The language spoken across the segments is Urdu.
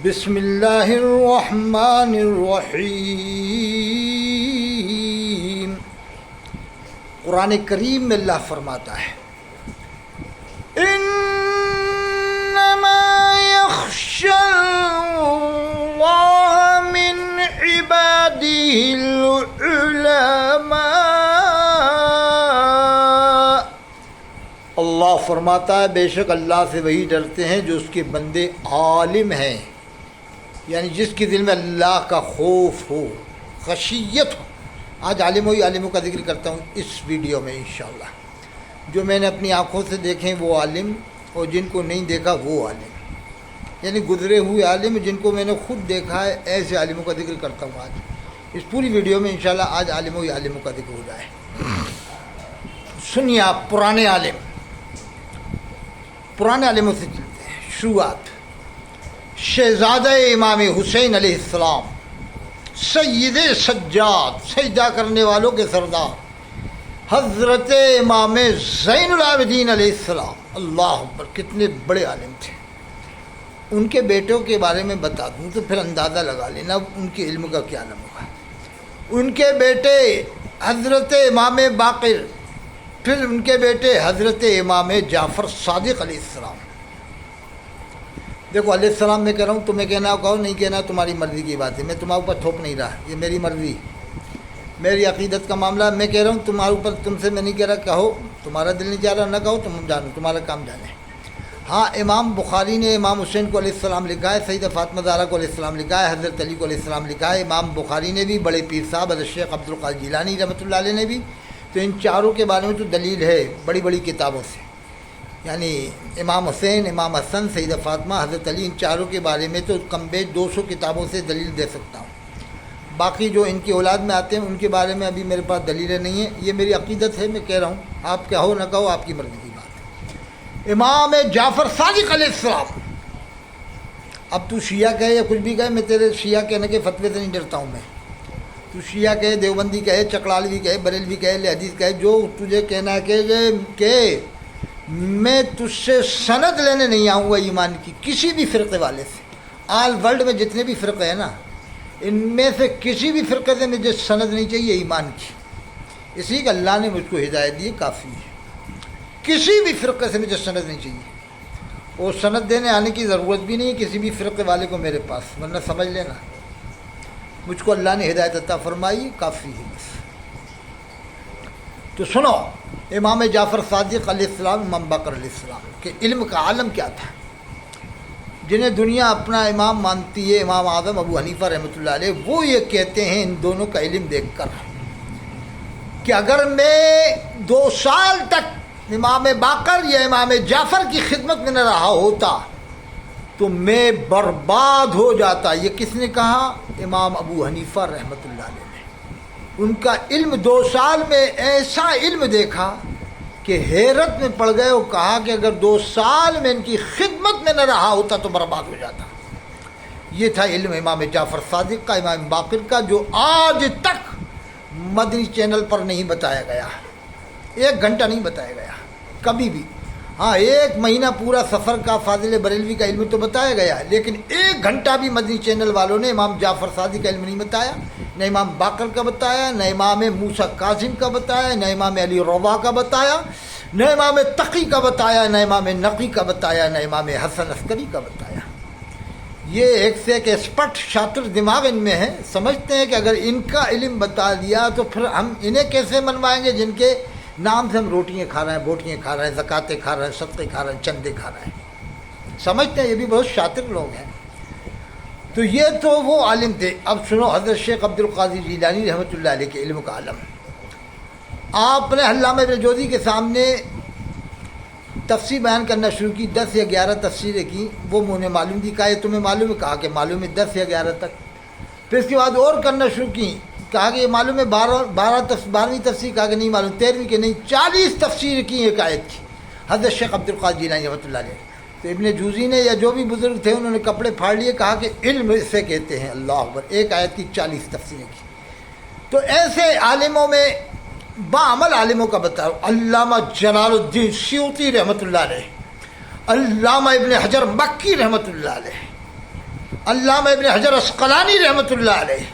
بسم اللہ الرحمن الرحیم۔ قرآن کریم میں اللہ فرماتا ہے انما یخشی اللہ من عباده العلماء۔ اللہ فرماتا ہے بے شک اللہ سے وہی ڈرتے ہیں جو اس کے بندے عالم ہیں، یعنی جس کے دل میں اللہ کا خوف ہو، خشیت ہو۔ آج عالموں کا ذکر کرتا ہوں اس ویڈیو میں انشاءاللہ۔ جو میں نے اپنی آنکھوں سے دیکھیں وہ عالم، اور جن کو نہیں دیکھا وہ عالم، یعنی گزرے ہوئے عالم جن کو میں نے خود دیکھا ہے، ایسے عالموں کا ذکر کرتا ہوں آج اس پوری ویڈیو میں انشاءاللہ۔ آج عالموں کا ذکر ہو جائے۔ سنیے آپ، پرانے عالموں سے چلتے ہیں۔ شروعات شہزادہ امام حسین علیہ السلام، سید سجاد، سجدہ کرنے والوں کے سردار حضرت امام زین العابدین علیہ السلام۔ اللہ اکبر، کتنے بڑے عالم تھے۔ ان کے بیٹوں کے بارے میں بتا دوں تو پھر اندازہ لگا لینا ان کے علم کا کیا نام ہوگا۔ ان کے بیٹے حضرت امام باقر، پھر ان کے بیٹے حضرت امام جعفر صادق علیہ السلام۔ دیکھو علیہ السلام میں کہہ رہا ہوں، تمہیں کہنا کہو، نہیں کہنا تمہاری مرضی کی بات ہے، میں تمہارے اوپر تھوپ نہیں رہا، یہ میری مرضی، میری عقیدت کا معاملہ ہے۔ میں کہہ رہا ہوں تمہارے اوپر، تم سے میں نہیں کہہ رہا کہو، تمہارا دل نہیں چاہ رہا نہ کہو، تم جانو، تمہارا کام جانے۔ ہاں، امام بخاری نے امام حسین کو علیہ السلام لکھا ہے، سیدہ فاطمہ زہرا کو علیہ السلام لکھا ہے، حضرت علی کو علیہ السلام لکھا ہے۔ امام بخاری نے بھی، بڑے پیر صاحب حضرت شیخ عبدالقادر جیلانی رحمۃ اللہ علیہ نے بھی۔ تو ان چاروں کے بارے میں تو دلیل ہے بڑی بڑی کتابوں سے، یعنی امام حسین، امام حسن، سیدہ فاطمہ، حضرت علی، ان چاروں کے بارے میں تو کم بیش 200 کتابوں سے دلیل دے سکتا ہوں۔ باقی جو ان کی اولاد میں آتے ہیں ان کے بارے میں ابھی میرے پاس دلیلیں نہیں ہیں، یہ میری عقیدت ہے، میں کہہ رہا ہوں، آپ کہو نہ کہو آپ کی مرضی کی بات ہے۔ امام جعفر صادق علیہ السلام، اب تو شیعہ کہے یا کچھ بھی کہے، میں تیرے شیعہ کہنے کے فتوے سے نہیں ڈرتا ہوں۔ میں تو شیعہ کہے، دیوبندی کہے، چکڑالوی کہے، بریلوی کہے، حدیث کہے، جو تجھے کہنا ہے کہ میں تجھ سے سند لینے نہیں آؤں گا ایمان کی، کسی بھی فرقے والے سے۔ آل ورلڈ میں جتنے بھی فرقے ہیں نا، ان میں سے کسی بھی فرقے سے مجھے سند نہیں چاہیے ایمان کی، اسی کہ اللہ نے مجھ کو ہدایت دی، کافی ہے۔ کسی بھی فرقے سے مجھے سند نہیں چاہیے، اور سند دینے آنے کی ضرورت بھی نہیں کسی بھی فرقے والے کو میرے پاس، ورنہ سمجھ لینا مجھ کو اللہ نے ہدایت عطا فرمائی، کافی ہے بس۔ تو سنو، امام جعفر صادق علیہ السلام، امام باقر علیہ السلام کے علم کا عالم کیا تھا، جنہیں دنیا اپنا امام مانتی ہے، امام اعظم ابو حنیفہ رحمۃ اللہ علیہ۔ وہ یہ کہتے ہیں ان دونوں کا علم دیکھ کر کہ اگر میں 2 سال تک امام باقر یا امام جعفر کی خدمت میں نہ رہا ہوتا تو میں برباد ہو جاتا۔ یہ کس نے کہا؟ امام ابو حنیفہ رحمۃ اللہ علیہ نے۔ ان کا علم 2 سال میں ایسا علم دیکھا کہ حیرت میں پڑ گئے، اور کہا کہ اگر 2 سال میں ان کی خدمت میں نہ رہا ہوتا تو برباد ہو جاتا۔ یہ تھا علم امام جعفر صادق کا، امام باقر کا، جو آج تک مدنی چینل پر نہیں بتایا گیا، 1 گھنٹہ نہیں بتایا گیا کبھی بھی۔ ہاں، 1 مہینہ پورا سفر کا فاضل بریلوی کا علم تو بتایا گیا ہے، لیکن 1 گھنٹہ بھی مدنی چینل والوں نے امام جعفر صادق کا علم نہیں بتایا، نہ امام باقر کا بتایا، نہ امام موسیٰ کاظم کا بتایا، نہ امام علی رضا کا بتایا، نہ امام تقی کا بتایا، نہ امام نقی کا بتایا، نہ امام حسن عسکری کا بتایا۔ یہ ایک سے ایک ایکسپرٹ، شاطر دماغ ان میں ہے، سمجھتے ہیں کہ اگر ان کا علم بتا دیا تو پھر ہم انہیں کیسے منوائیں گے جن کے نام سے ہم روٹیاں کھا رہے ہیں، بوٹیاں کھا رہے ہیں، زکاتیں کھا رہے ہیں، صدقے کھا رہے ہیں، چندے کھا رہے ہیں۔ سمجھتے ہیں یہ بھی بہت شاطر لوگ ہیں۔ تو یہ تو وہ عالم تھے۔ اب سنو، حضرت شیخ عبدالقادر جیلانی رحمۃ اللہ علیہ کے علم کا عالم، آپ نے علامہ ابن جوزی کے سامنے تفسیر بیان کرنا شروع کی، 10 یا 11 تفسیریں کی، وہ مجھے معلوم تھی، کہا یہ تمہیں معلوم ہے؟ کہا کہ معلوم ہے 10 یا 11 تک۔ پھر اس کے بعد اور کرنا شروع کی، کہا کہ یہ معلوم ہے 12ویں تفسیر، کہا کہ نہیں معلوم، 13ویں کہ نہیں، 40 تفسیر کی ایک آیت کی حضرت شیخ عبدالقادر جیلانی رحمۃ اللہ علیہ۔ تو ابن جوزی نے یا جو بھی بزرگ تھے انہوں نے کپڑے پھاڑ لیے، کہا کہ علم اسے کہتے ہیں، اللہ اکبر، ایک آیت کی 40 تفسیریں کی۔ تو ایسے عالموں میں باعمل عالموں کا بتاؤ، علامہ جلال الدین سیوطی رحمۃ اللہ علیہ، علامہ ابن حجر مکی رحمۃ اللہ علیہ، علامہ ابن حجر عسقلانی رحمۃ اللہ علیہ،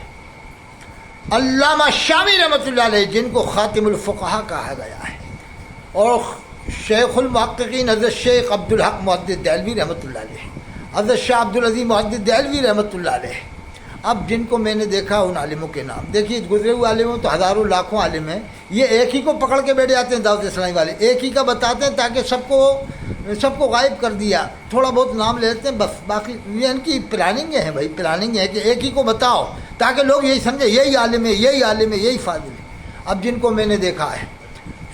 علامہ شامی رحمۃ اللہ علیہ جن کو خاتم الفقہاء کہا گیا ہے، اور شیخ المحققین حضرت شیخ عبدالحق محدث دہلوی رحمۃ اللہ علیہ، حضرت شاہ عبدالعظیم محدث دہلوی رحمۃ اللہ علیہ. اب جن کو میں نے دیکھا ان عالموں کے نام دیکھیے، گزرے ہوئے عالموں تو ہزاروں لاکھوں عالم ہیں، یہ ایک ہی کو پکڑ کے بیٹھ جاتے ہیں دعوت اسلامی والے، ایک ہی کا بتاتے ہیں تاکہ سب کو غائب کر دیا، تھوڑا بہت نام لے لیتے ہیں بس، باقی یہ ان کی پلاننگ ہے بھائی، پلاننگ ہے کہ ایک ہی کو بتاؤ تاکہ لوگ یہی سمجھے یہی عالم ہے، یہی عالم ہے، یہی فاضل ہے. اب جن کو میں نے دیکھا ہے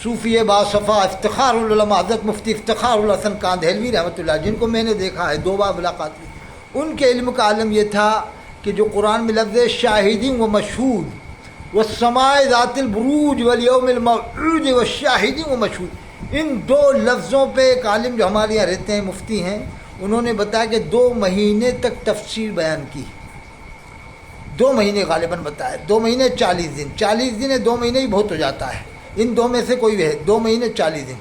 صوفی باصفا افتخار العلماء حضرت مفتی افتخار الحسن کاندھیلوی رحمۃ اللہ، جن کو میں نے دیکھا ہے 2 بار ملاقات کی، ان کے علم کا عالم یہ تھا کہ جو قرآن میں لفظ شاہدین و مشہود والسماء ذات البروج والیوم الموعود والشاہدین و مشہود، ان 2 لفظوں پہ ایک عالم جو ہمارے یہاں رہتے ہیں مفتی ہیں، انہوں نے بتایا کہ 2 مہینے تک تفسیر بیان کی، 2 مہینے غالباً بتایا، 2 مہینے 40 دن، 40 دن ہے، 2 مہینے ہی بہت ہو جاتا ہے، ان 2 میں سے کوئی ہے، 2 مہینے 40 دن،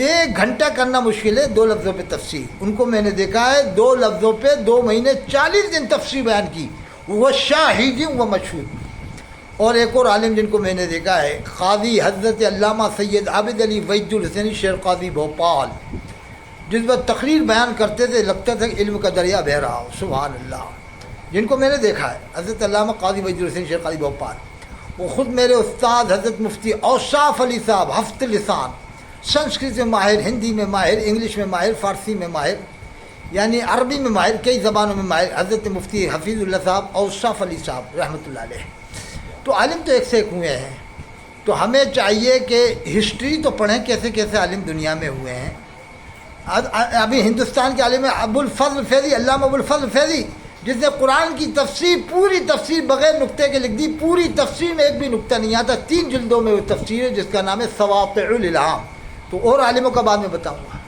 1 گھنٹہ کرنا مشکل ہے 2 لفظوں پہ تفسیر. ان کو میں نے دیکھا ہے 2 لفظوں پہ 2 مہینے 40 دن تفسیر بیان کی، وہ شاہدین و مشہود. اور ایک اور عالم جن کو میں نے دیکھا ہے قاضی حضرت علامہ سید عابد علی وحید الحسینی شیر قاضی بھوپال، جس وقت تقریر بیان کرتے تھے لگتا تھا کہ علم کا دریا بہہ رہا ہو، سبحان اللہ. جن کو میں نے دیکھا ہے حضرت علامہ قاضی وحید الحسینی شیر قاضی بھوپال، وہ خود میرے استاد حضرت مفتی اوصاف علی صاحب ہفت لسان، سنسکرت میں ماہر، ہندی میں ماہر، انگلش میں ماہر، فارسی میں ماہر، یعنی عربی میں ماہر، کئی زبانوں میں ماہر، حضرت مفتی حفیظ اللہ صاحب اوصاف علی صاحب رحمۃ اللہ علیہ. تو عالم تو ایک سے ایک ہوئے ہیں، تو ہمیں چاہیے کہ ہسٹری تو پڑھیں کیسے کیسے عالم دنیا میں ہوئے ہیں. ابھی ہندوستان کے عالم ابو الفضل فیضی، علامہ ابو الفضل فیضی، جس نے قرآن کی تفسیر، پوری تفسیر بغیر نقطے کے لکھ دی، پوری تفسیر میں ایک بھی نقطہ نہیں آتا، 3 جلدوں میں وہ تفسیر ہے جس کا نام ہے سواطع الالہام. تو اور عالموں کا بعد میں بتاؤں گا.